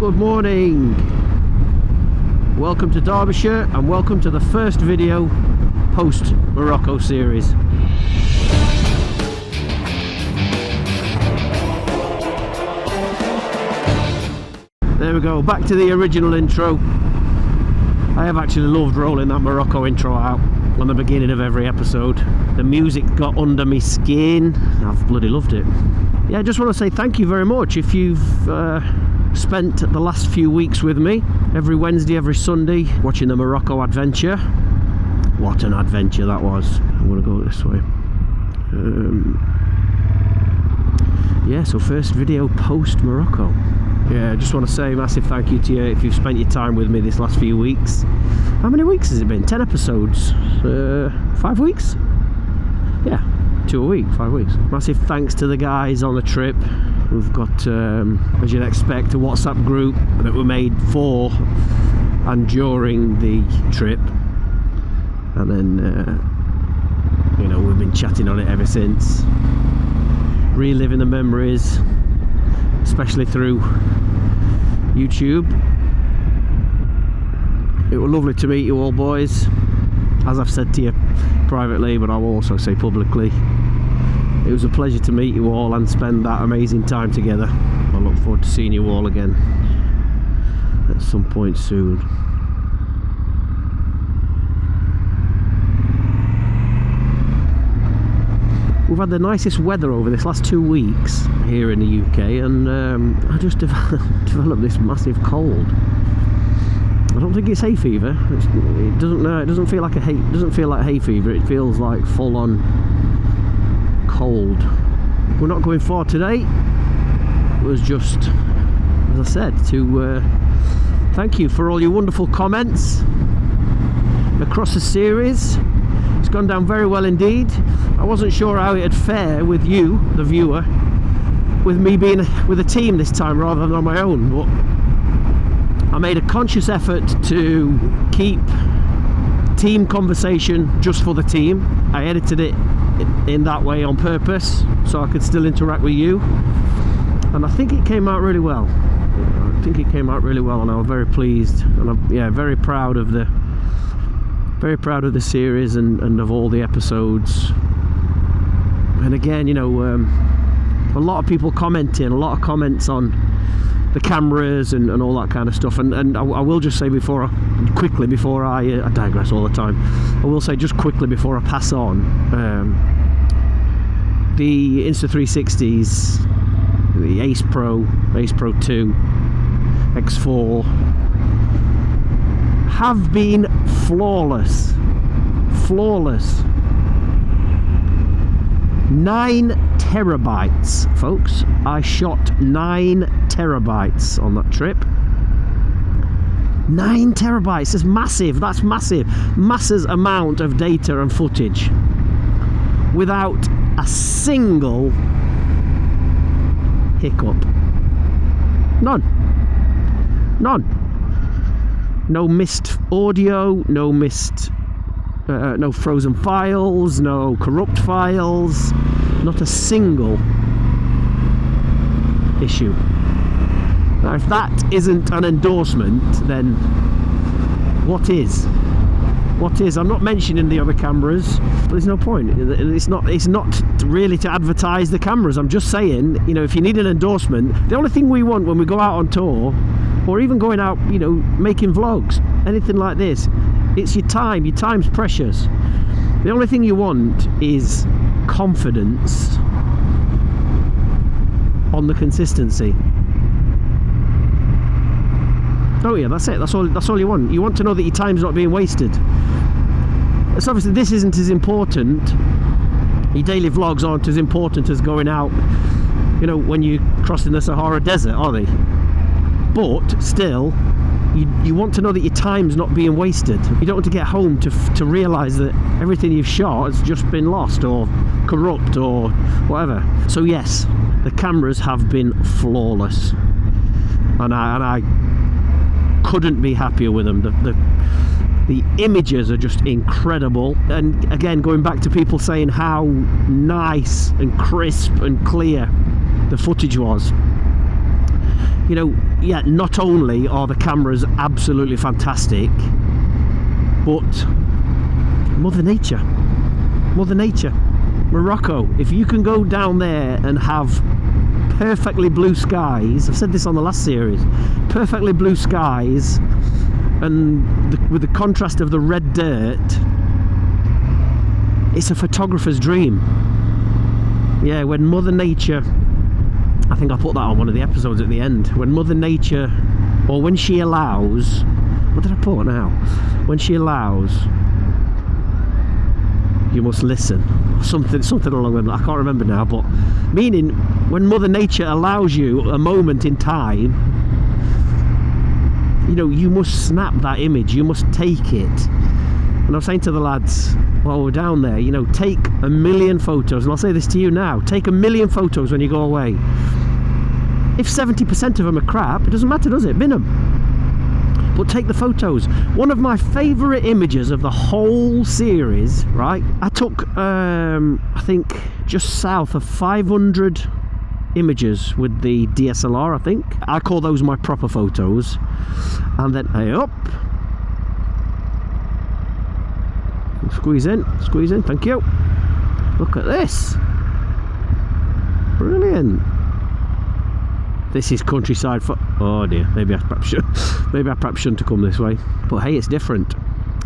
Good morning. Welcome to Derbyshire and welcome to the first video post Morocco series. There we go, back to the original intro. I have actually loved rolling that Morocco intro out on the beginning of every episode. The music got under my skin. I've bloody loved it. Yeah, I just want to say thank you very much if you've spent the last few weeks with me every Wednesday, every Sunday, watching the Morocco adventure. What an adventure that was. I'm going to go this way. Yeah, so first video post Morocco. Yeah, I just want to say a massive thank you to you if you've spent your time with me this last few weeks. How many weeks has it been? 10 episodes? 5 weeks? Yeah, 2 a week, 5 weeks. Massive thanks to the guys on the trip. We've got, as you'd expect, a WhatsApp group that we made for and during the trip. And then, you know, we've been chatting on it ever since. Reliving the memories, especially through YouTube. It was lovely to meet you all, boys. As I've said to you privately, but I'll also say publicly, it was a pleasure to meet you all and spend that amazing time together. I look forward to seeing you all again at some point soon. We've had the nicest weather over this last 2 weeks here in the UK, and I just developed this massive cold. I don't think it's hay fever. It doesn't feel like hay fever. It feels like full-on cold. We're not going far today. It was just, as I said, to thank you for all your wonderful comments across the series. It's gone down very well indeed. I wasn't sure how it'd fare with you, the viewer, with me being with a team this time rather than on my own, but I made a conscious effort to keep team conversation just for the team. I edited it in that way on purpose so I could still interact with you, and I think it came out really well. And I was very pleased, and I'm very proud of the series and of all the episodes. And again, you know, a lot of people commenting, a lot of comments on the cameras and all that kind of stuff. And I will just say before I digress all the time, I will say just quickly before I pass on, the Insta360s, the Ace Pro 2, X4 have been flawless. 9 terabytes, folks. I shot 9 terabytes on that trip. 9 terabytes is massive. That's massive. Massive amount of data and footage without a single hiccup. None. No missed audio, no frozen files, no corrupt files, not a single issue. Now, if that isn't an endorsement, then what is? I'm not mentioning the other cameras, but there's no point. It's not really to advertise the cameras. I'm just saying, you know, if you need an endorsement, the only thing we want when we go out on tour, or even going out, you know, making vlogs, anything like this, it's your time. Your time's precious. The only thing you want is confidence on the consistency. Oh yeah, that's it. That's all you want. You want to know that your time's not being wasted. So obviously this isn't as important. Your daily vlogs aren't as important as going out, you know, when you're crossing the Sahara Desert, are they? But still, you want to know that your time's not being wasted. You don't want to get home to realise that everything you've shot has just been lost or corrupt or whatever. So yes, the cameras have been flawless, and I couldn't be happier with them. The images are just incredible, and again, going back to people saying how nice and crisp and clear the footage was, you know, yeah, not only are the cameras absolutely fantastic, but Mother Nature, Morocco. If you can go down there and have perfectly blue skies, I've said this on the last series, perfectly blue skies, and with the contrast of the red dirt, it's a photographer's dream. Yeah, when Mother Nature, I think I put that on one of the episodes at the end, when Mother Nature, or when she allows, what did I put now? When she allows, you must listen. Something along that, I can't remember now, but meaning when Mother Nature allows you a moment in time, you know, you must snap that image, you must take it. And I was saying to the lads while we're down there, you know, take 1,000,000 photos, and I'll say this to you now, take 1,000,000 photos when you go away. If 70% of them are crap, it doesn't matter, does it? Bin them. But take the photos. One of my favourite images of the whole series, right? I took, I think, just south of 500 images with the DSLR, I think. I call those my proper photos. And then, hey up. Squeeze in, thank you. Look at this. Brilliant. This is countryside for, oh dear, maybe I perhaps shouldn't have come this way. But hey, it's different.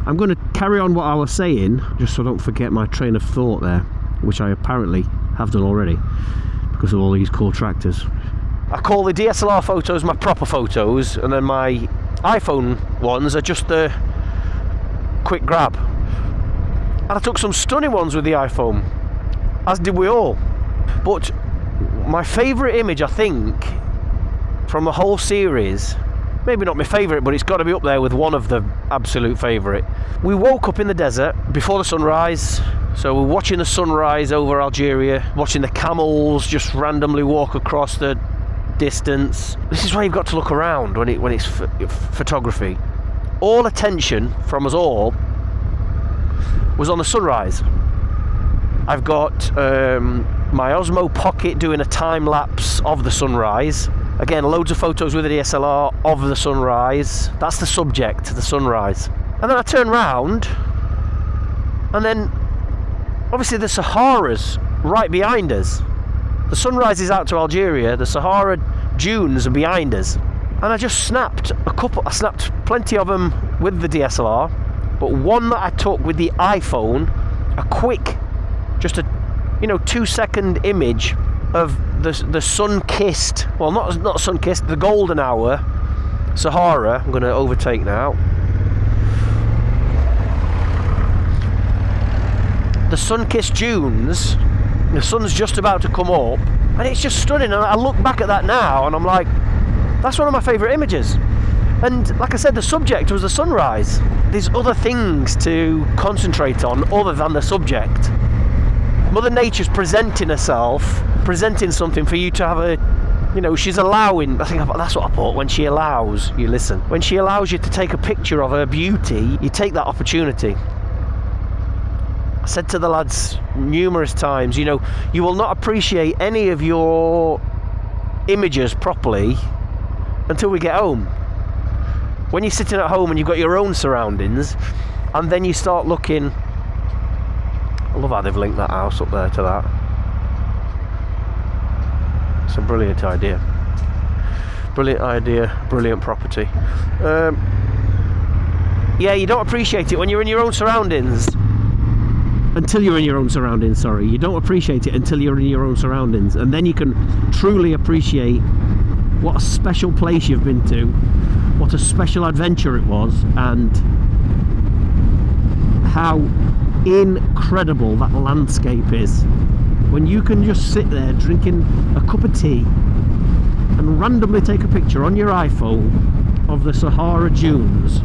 I'm going to carry on what I was saying, just so I don't forget my train of thought there, which I apparently have done already, because of all these cool tractors. I call the DSLR photos my proper photos, and then my iPhone ones are just the quick grab. And I took some stunning ones with the iPhone, as did we all. But my favourite image, I think, from the whole series, maybe not my favourite, but it's got to be up there with one of the absolute favourite. We woke up in the desert before the sunrise, so we're watching the sunrise over Algeria, watching the camels just randomly walk across the distance. This is why you've got to look around when it's photography. All attention from us all was on the sunrise. I've got my Osmo Pocket doing a time lapse of the sunrise. Again, loads of photos with the DSLR of the sunrise. That's the subject, the sunrise. And then I turn round, and then obviously the Sahara's right behind us. The sunrise is out to Algeria, the Sahara dunes are behind us. And I just snapped I snapped plenty of them with the DSLR, but one that I took with the iPhone, a quick, just a 2-second image of the sun-kissed, well, not sun-kissed, the golden hour Sahara. I'm going to overtake now. The sun-kissed dunes, the sun's just about to come up, and it's just stunning. And I look back at that now, and I'm like, that's one of my favourite images. And like I said, the subject was the sunrise. There's other things to concentrate on other than the subject. Mother Nature's presenting herself, presenting something for you to have a, she's allowing, I think that's what I put, when she allows, you listen. When she allows you to take a picture of her beauty, you take that opportunity. I said to the lads numerous times, you will not appreciate any of your images properly until we get home. When you're sitting at home and you've got your own surroundings, and then you start looking. I love how they've linked that house up there to that. It's a brilliant idea. Brilliant property. Yeah, you don't appreciate it when you're in your own surroundings. Until you're in your own surroundings, sorry. You don't appreciate it until you're in your own surroundings. And then you can truly appreciate what a special place you've been to, what a special adventure it was, and how incredible that landscape is. When you can just sit there drinking a cup of tea and randomly take a picture on your iPhone of the Sahara dunes.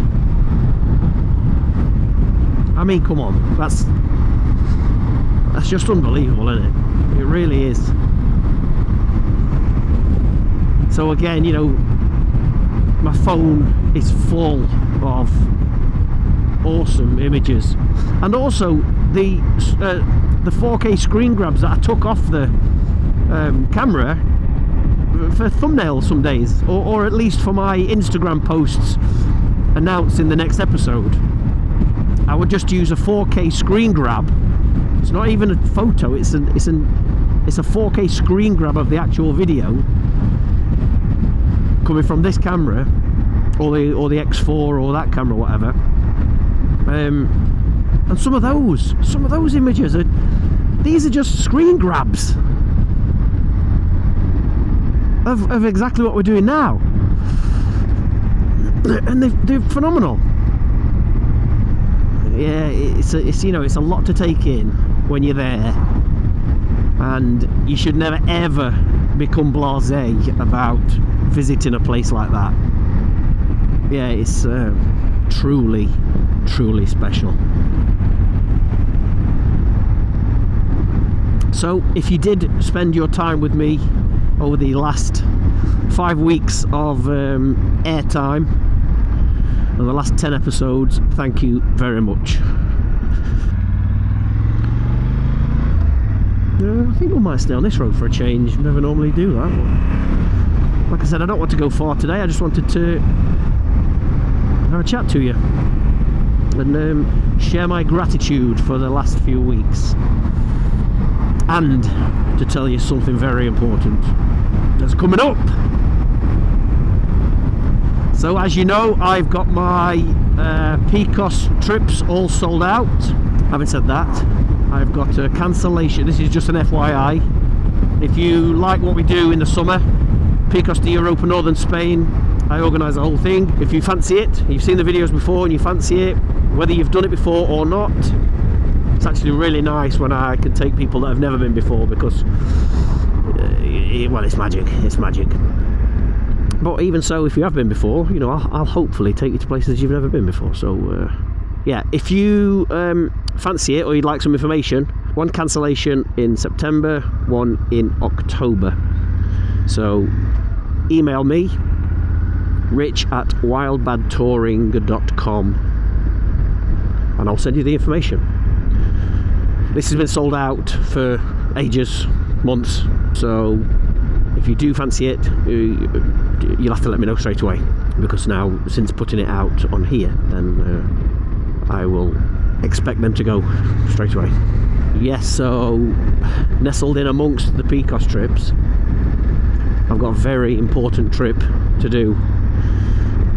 I mean, come on, that's just unbelievable, isn't it? It really is. So again, my phone is full of awesome images, and also the 4K screen grabs that I took off the camera for thumbnails some days, or at least for my Instagram posts announcing the next episode. I would just use a 4K screen grab. It's not even a photo, it's a 4K screen grab of the actual video coming from this camera, or the X4 or that camera, whatever. And some of those images these are just screen grabs of exactly what we're doing now, and they're phenomenal. Yeah, it's a lot to take in when you're there, and you should never ever become blasé about visiting a place like that. Yeah, it's truly special. So if you did spend your time with me over the last 5 weeks of airtime and the last 10 episodes, thank you very much. I think we might stay on this road for a change. Never normally do that, but like I said, I don't want to go far today. I just wanted to have a chat to you and share my gratitude for the last few weeks, and to tell you something very important that's coming up. So as you know, I've got my PCOS trips all sold out. Having said that, I've got a cancellation. This is just an FYI. If you like what we do in the summer, PCOS de Europa Northern Spain, I organise the whole thing. If you fancy it, you've seen the videos before and you fancy it, whether you've done it before or not, it's actually really nice when I can take people that have never been before, because well, it's magic. But even so, if you have been before, you know, I'll hopefully take you to places you've never been before. So yeah, if you fancy it or you'd like some information, one cancellation in September, one in October. So email me, rich@wildbadtouring.com, and I'll send you the information. This has been sold out for ages, months, so if you do fancy it, you'll have to let me know straight away, because now, since putting it out on here, then I will expect them to go straight away. Yes, so nestled in amongst the PCOS trips, I've got a very important trip to do,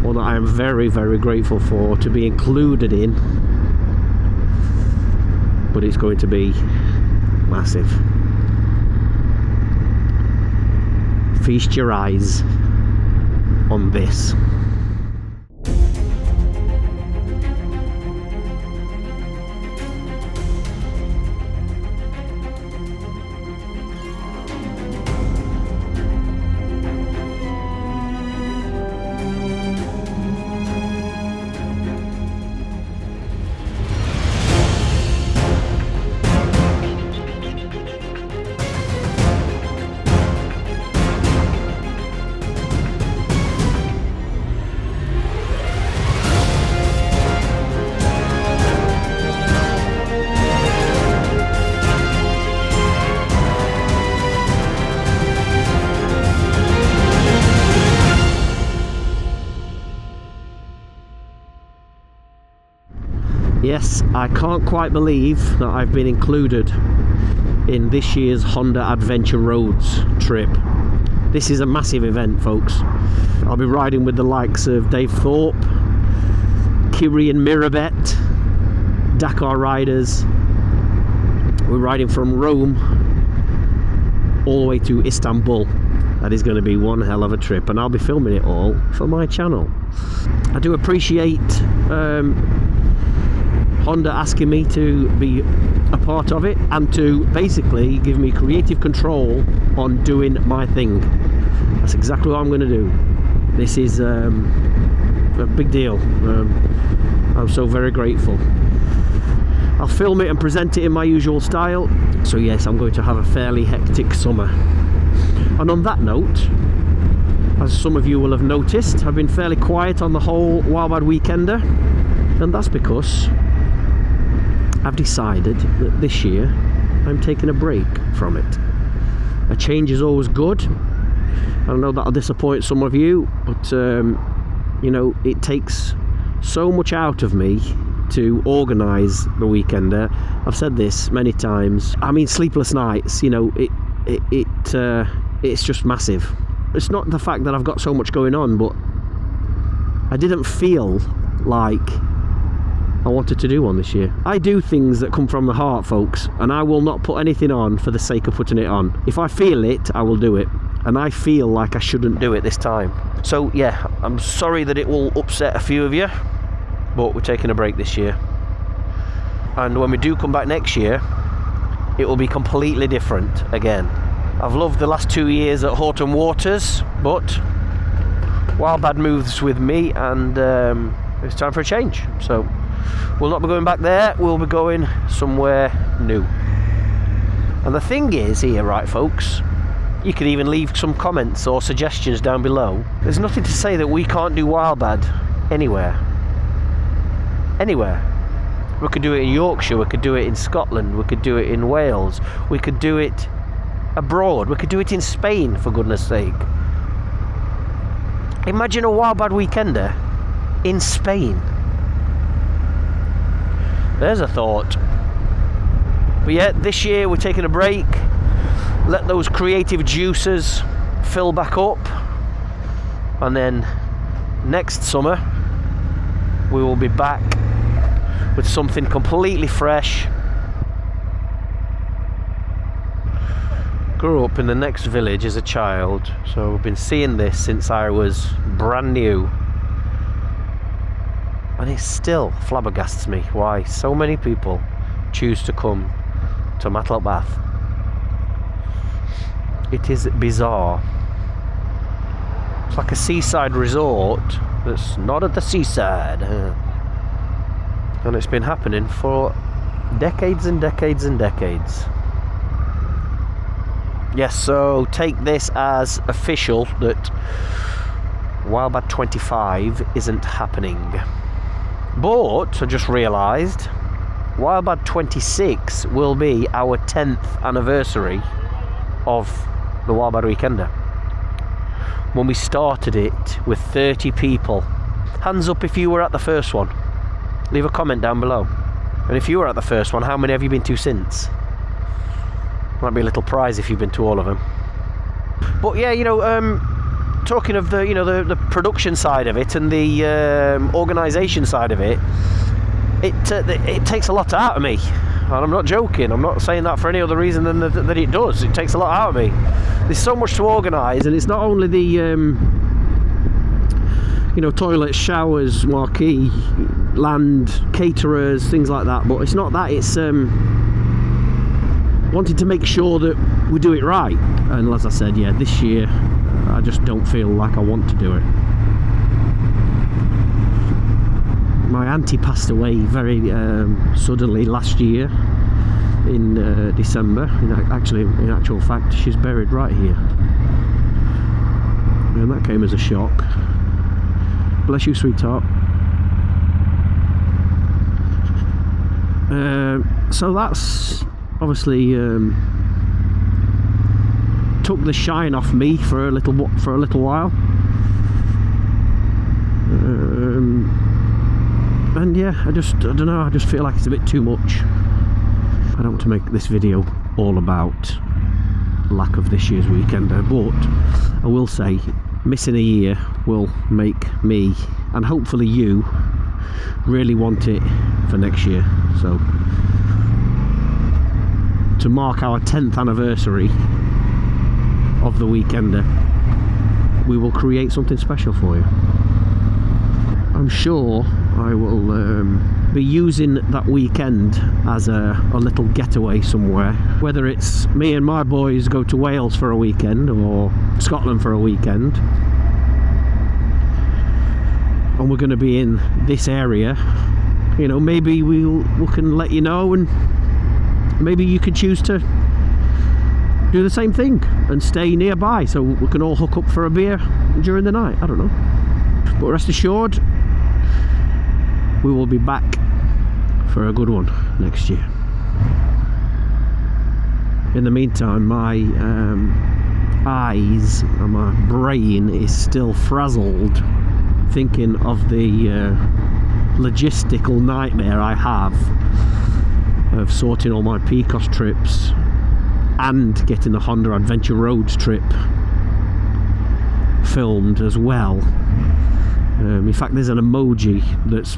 one that I am very, very grateful for to be included in, but it's going to be massive. Feast your eyes on this. Yes, I can't quite believe that I've been included in this year's Honda Adventure Roads trip. This is a massive event, folks. I'll be riding with the likes of Dave Thorpe, Kiri and Mirabet, Dakar riders. We're riding from Rome all the way to Istanbul. That is going to be one hell of a trip, and I'll be filming it all for my channel. I do appreciate Honda asking me to be a part of it, and to basically give me creative control on doing my thing. That's exactly what I'm going to do. This is a big deal. I'm so very grateful. I'll film it and present it in my usual style. So yes, I'm going to have a fairly hectic summer. And on that note, as some of you will have noticed, I've been fairly quiet on the whole Wildbad Weekender, and that's because I've decided that this year I'm taking a break from it. A change is always good, I know that'll disappoint some of you, but you know, it takes so much out of me to organise the Weekender. I've said this many times. I mean, sleepless nights. You know, it's just massive. It's not the fact that I've got so much going on, but I didn't feel like I wanted to do one this year. I do things that come from the heart, folks, and I will not put anything on for the sake of putting it on. If I feel it, I will do it, and I feel like I shouldn't do it this time. So yeah, I'm sorry that it will upset a few of you, but we're taking a break this year, and when we do come back next year, it will be completely different again. I've loved the last 2 years at Horton Waters, but Wildbad moves with me, and it's time for a change. So we'll not be going back there, we'll be going somewhere new. And the thing is here, right folks, you could even leave some comments or suggestions down below. There's nothing to say that we can't do Wildbad anywhere. Anywhere. We could do it in Yorkshire, we could do it in Scotland, we could do it in Wales, we could do it abroad, we could do it in Spain, for goodness sake. Imagine a Wildbad Weekender in Spain. There's a thought. But yeah, this year we're taking a break, let those creative juices fill back up, and then next summer we will be back with something completely fresh. Grew up in the next village as a child, so I've been seeing this since I was brand new, and it still flabbergasts me why so many people choose to come to Matlock Bath. It is bizarre. It's like a seaside resort that's not at the seaside, and it's been happening for decades and decades and decades. Yes, so take this as official that Wildbad 25 isn't happening. But I just realised Wildbad 26 will be our 10th anniversary of the Wildbad Weekender, when we started it with 30 people. Hands up if you were at the first one. Leave a comment down below. And if you were at the first one, how many have you been to since? Might be a little prize if you've been to all of them. But yeah, you know, talking of the, you know, the production side of it and the organisation side of it, it takes a lot out of me, and I'm not joking. I'm not saying that for any other reason than that it does. It takes a lot out of me. There's so much to organise, and it's not only the you know, toilets, showers, marquee, land, caterers, things like that. But it's not that. It's wanting to make sure that we do it right. And as I said, yeah, this year I just don't feel like I want to do it. My auntie passed away very suddenly last year in December. In actual fact, she's buried right here, and that came as a shock. Bless you, sweetheart. So that's obviously took the shine off me for a little while, and yeah, I don't know, I just feel like it's a bit too much. I don't want to make this video all about lack of this year's Weekender, but I will say missing a year will make me, and hopefully you, really want it for next year. So to mark our 10th anniversary of the Weekender, we will create something special for you. I'm sure I will be using that weekend as a little getaway somewhere, whether it's me and my boys go to Wales for a weekend or Scotland for a weekend, and we're going to be in this area. You know, maybe we can let you know, and maybe you could choose to do the same thing and stay nearby, so we can all hook up for a beer during the night. I don't know, but rest assured, we will be back for a good one next year. In the meantime, my eyes and my brain is still frazzled thinking of the logistical nightmare I have of sorting all my PCOS trips and getting the Honda Adventure Roads trip filmed as well. In fact, there's an emoji that's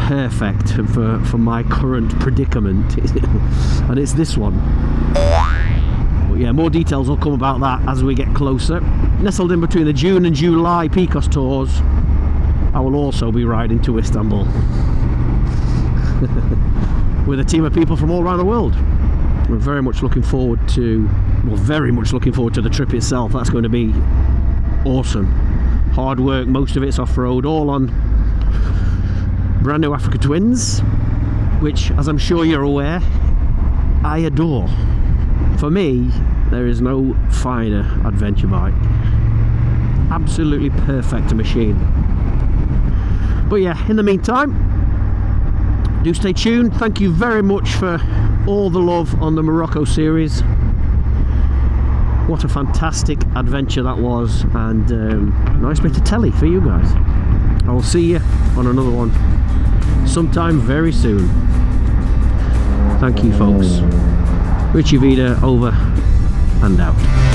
perfect for my current predicament and it's this one. But yeah, more details will come about that as we get closer. Nestled in between the June and July PCOS tours, I will also be riding to Istanbul with a team of people from all around the world. We're very much looking forward to the trip itself. That's going to be awesome. Hard work, most of it's off-road, all on brand new Africa Twins, which, as I'm sure you're aware, I adore. For me, there is no finer adventure bike. Absolutely perfect machine. But yeah, in the meantime, do stay tuned. Thank you very much for all the love on the Morocco series. What a fantastic adventure that was, and nice bit of telly for you guys. I will see you on another one sometime very soon. Thank you, folks. RichyVida over and out.